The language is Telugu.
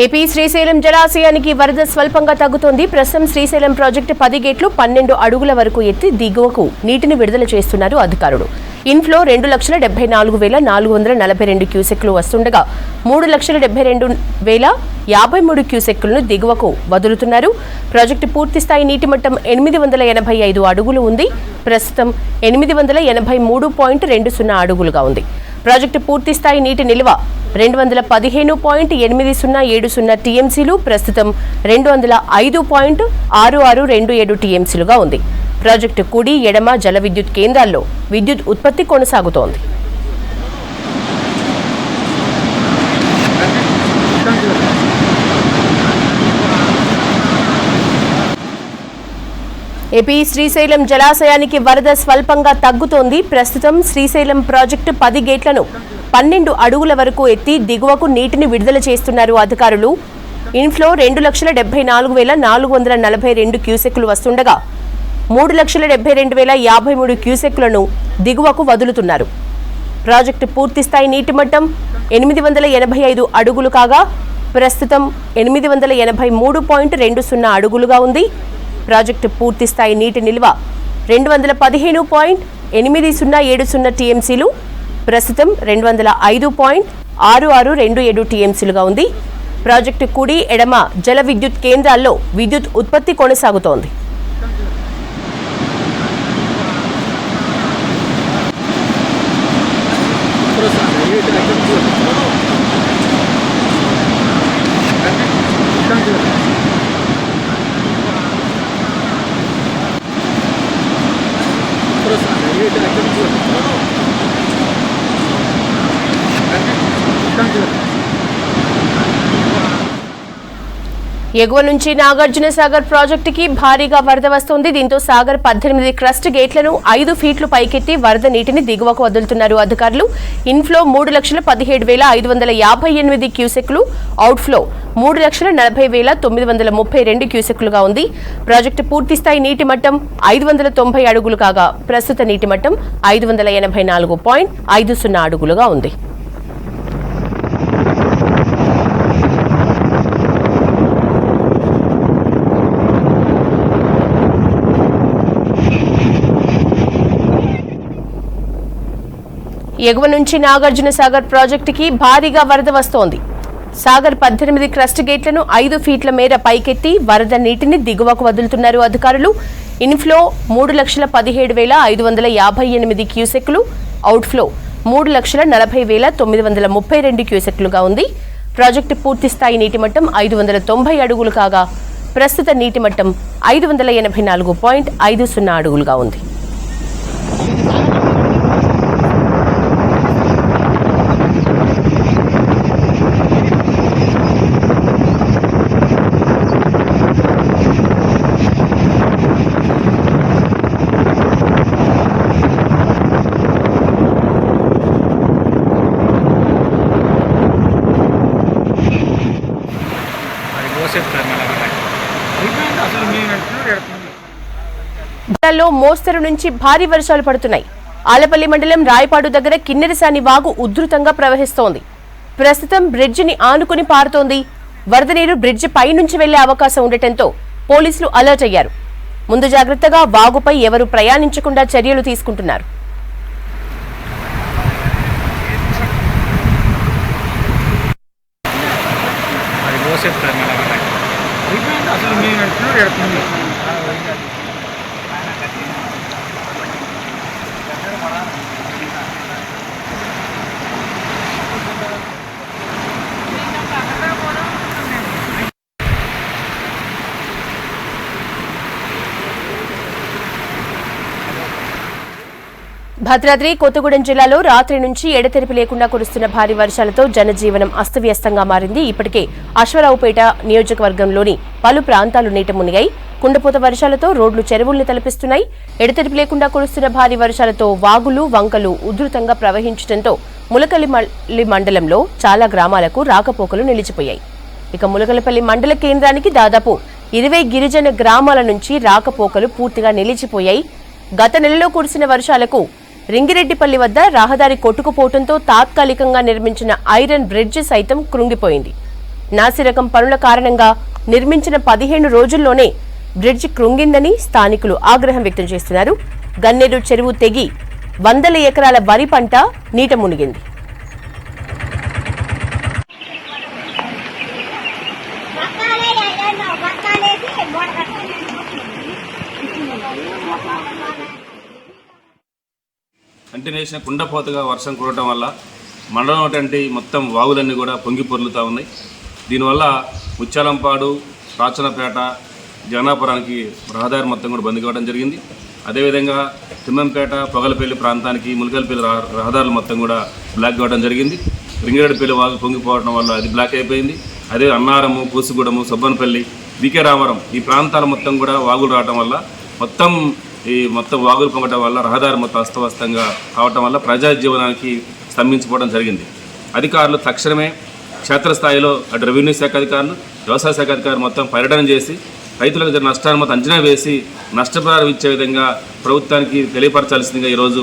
ఏపీ శ్రీశైలం జలాశయానికి వరద స్వల్పంగా తగ్గుతోంది. ప్రస్తుతం శ్రీశైలం ప్రాజెక్టు 10 గేట్లు 12 అడుగుల వరకు ఎత్తి దిగువకు నీటిని విడుదల చేస్తున్నారు అధికారులు. ఇన్ఫ్లో 2,74,442 క్యూసెక్లు వస్తుండగా 3,72,053 క్యూసెక్లను దిగువకు వదులుతున్నారు. ప్రాజెక్టు పూర్తిస్థాయి నీటి మట్టం 885 అడుగులు ఉంది. ప్రస్తుతం 883.20 అడుగులుగా ఉంది. ప్రాజెక్టు పూర్తిస్థాయి నీటి నిల్వ 215.8070 టీఎంసీలు, ప్రస్తుతం 205.6627 టీఎంసీలుగా ఉంది. ప్రాజెక్టు కుడి ఎడమ జల విద్యుత్ కేంద్రాల్లో విద్యుత్ ఉత్పత్తి కొనసాగుతోంది. ఏపీ శ్రీశైలం జలాశయానికి వరద స్వల్పంగా తగ్గుతోంది. ప్రస్తుతం శ్రీశైలం ప్రాజెక్టు 10 గేట్లను 12 అడుగుల వరకు ఎత్తి దిగువకు నీటిని విడుదల చేస్తున్నారు అధికారులు. ఇన్ఫ్లో 2,74,442 క్యూసెక్లు వస్తుండగా 3,72,053 క్యూసెక్లను దిగువకు వదులుతున్నారు. ప్రాజెక్టు పూర్తిస్థాయి నీటి మట్టం 885 అడుగులు కాగా ప్రస్తుతం 883.20 అడుగులుగా ఉంది. ప్రాజెక్టు పూర్తిస్థాయి నీటి నిల్వ 215.8070 టీఎంసీలు, ప్రస్తుతం 205.6627 టీఎంసీలుగా ఉంది. ప్రాజెక్టు కుడి ఎడమ జల విద్యుత్ కేంద్రాల్లో విద్యుత్ ఉత్పత్తి కొనసాగుతోంది. ఎగువ నుంచి నాగార్జున సాగర్ ప్రాజెక్టుకి భారీగా వరద వస్తోంది. దీంతో సాగర్ 18 క్రస్ట్ గేట్లను 5 ఫీట్లు పైకెత్తి వరద నీటిని దిగువకు వదులుతున్నారు అధికారులు. ఇన్ఫ్లో 3,17,558 క్యూసెక్లు, అవుట్ఫ్లో 3,40,932 క్యూసెక్లుగా ఉంది. ప్రాజెక్టు పూర్తిస్థాయి నీటి మట్టం 590 అడుగులు కాగా ప్రస్తుత నీటి మట్టం 584.50 అడుగులుగా ఉంది. ఎగువ నుంచి నాగార్జున సాగర్ ప్రాజెక్టుకి భారీగా వరద వస్తోంది. సాగర్ 18 క్రస్ట్ గేట్లను 5 ఫీట్ల మేర పైకెత్తి వరద నీటిని దిగువకు వదులుతున్నారు అధికారులు. ఇన్ఫ్లో 3,17,558 క్యూసెక్లు, అవుట్ఫ్లో 3,40,932 క్యూసెక్లుగా ఉంది. ప్రాజెక్టు పూర్తిస్థాయి నీటి మట్టం 590 అడుగులు కాగా ప్రస్తుత నీటి మట్టం 584.50 అడుగులుగా ఉంది. జిల్లాలో మోస్తరు నుంచి భారీ వర్షాలు పడుతున్నాయి. ఆలపల్లి మండలం రాయపాడు దగ్గర కిన్నెరసాని వాగు ఉధృతంగా ప్రవహిస్తోంది. ప్రస్తుతం బ్రిడ్జిని ఆనుకుని పారుతోంది. వరద నీరు బ్రిడ్జి పై నుంచి వెళ్లే అవకాశం ఉండటంతో పోలీసులు అలర్ట్ అయ్యారు. ముందు జాగ్రత్తగా వాగుపై ఎవరు ప్రయాణించకుండా చర్యలు తీసుకుంటున్నారు. భద్రాద్రి కొత్తగూడెం జిల్లాలో రాత్రి నుంచి ఎడతెరిపి లేకుండా కురుస్తున్న భారీ వర్షాలతో జనజీవనం అస్తవ్యస్తంగా మారింది. ఇప్పటికే అశ్వరావుపేట నియోజకవర్గంలోని పలు ప్రాంతాలు నీట మునిగాయి. కుండపోత వర్షాలతో రోడ్లు చెరువుల్ని తలపిస్తున్నాయి. ఎడతెరిపి కురుస్తున్న భారీ వర్షాలతో వాగులు వంకలు ఉధృతంగా ప్రవహించడంతో ములకల్లి మండలంలో చాలా గ్రామాలకు రాకపోకలు నిలిచిపోయాయి. ఇక ములకలపల్లి మండల కేంద్రానికి దాదాపు 20 గిరిజన గ్రామాల నుంచి రాకపోకలు పూర్తిగా నిలిచిపోయాయి. గత నెలలో కురిసిన వర్షాలకు రింగిరెడ్డిపల్లి వద్ద రహదారి కొట్టుకుపోవడంతో తాత్కాలికంగా నిర్మించిన ఐరన్ బ్రిడ్జి సైతం కృంగిపోయింది. నాసిరకం పనుల కారణంగా నిర్మించిన 15 రోజుల్లోనే బ్రిడ్జి కృంగిందని స్థానికులు ఆగ్రహం వ్యక్తం చేస్తున్నారు. గన్నేరు చెరువు తెగి వందల ఎకరాల వరి పంట నీట మునిగింది. కంటిన్యూషన్ కుండపోతగా వర్షం కురవడం వల్ల మండలం మొత్తం వాగులన్నీ కూడా పొంగి పొర్లుతూ ఉన్నాయి. దీనివల్ల ముత్యాలంపాడు, రాచనపేట, జగన్నాపురానికి రహదారి మొత్తం కూడా బంద్ కావడం జరిగింది. అదేవిధంగా తిమ్మంపేట, పొగలపల్లి ప్రాంతానికి ములకలపల్లి రహదారులు మొత్తం కూడా బ్లాక్ కావడం జరిగింది. రింగిరెడ్డిపల్లి వాగు పొంగిపోవడం వల్ల అది బ్లాక్ అయిపోయింది. అదే అన్నారము, పూసుగూడెము, సుబ్బనపల్లి, వికే రామవరం ఈ ప్రాంతాల మొత్తం కూడా వాగులు రావడం వల్ల మొత్తం వాగులు పొంగటం వల్ల రహదారి మొత్తం అస్తవ్యస్తంగా కావటం వల్ల ప్రజా జీవనానికి స్తంభించిపోవడం జరిగింది. అధికారులు తక్షణమే క్షేత్రస్థాయిలో అటు రెవెన్యూ శాఖ అధికారులు, వ్యవసాయ శాఖ అధికారులు మొత్తం పర్యటన చేసి రైతులకు జరిగిన నష్టాన్ని మొత్తం అంచనా వేసి నష్టపరిహారం ఇచ్చే విధంగా ప్రభుత్వానికి తెలియపరచాల్సిందిగా ఈరోజు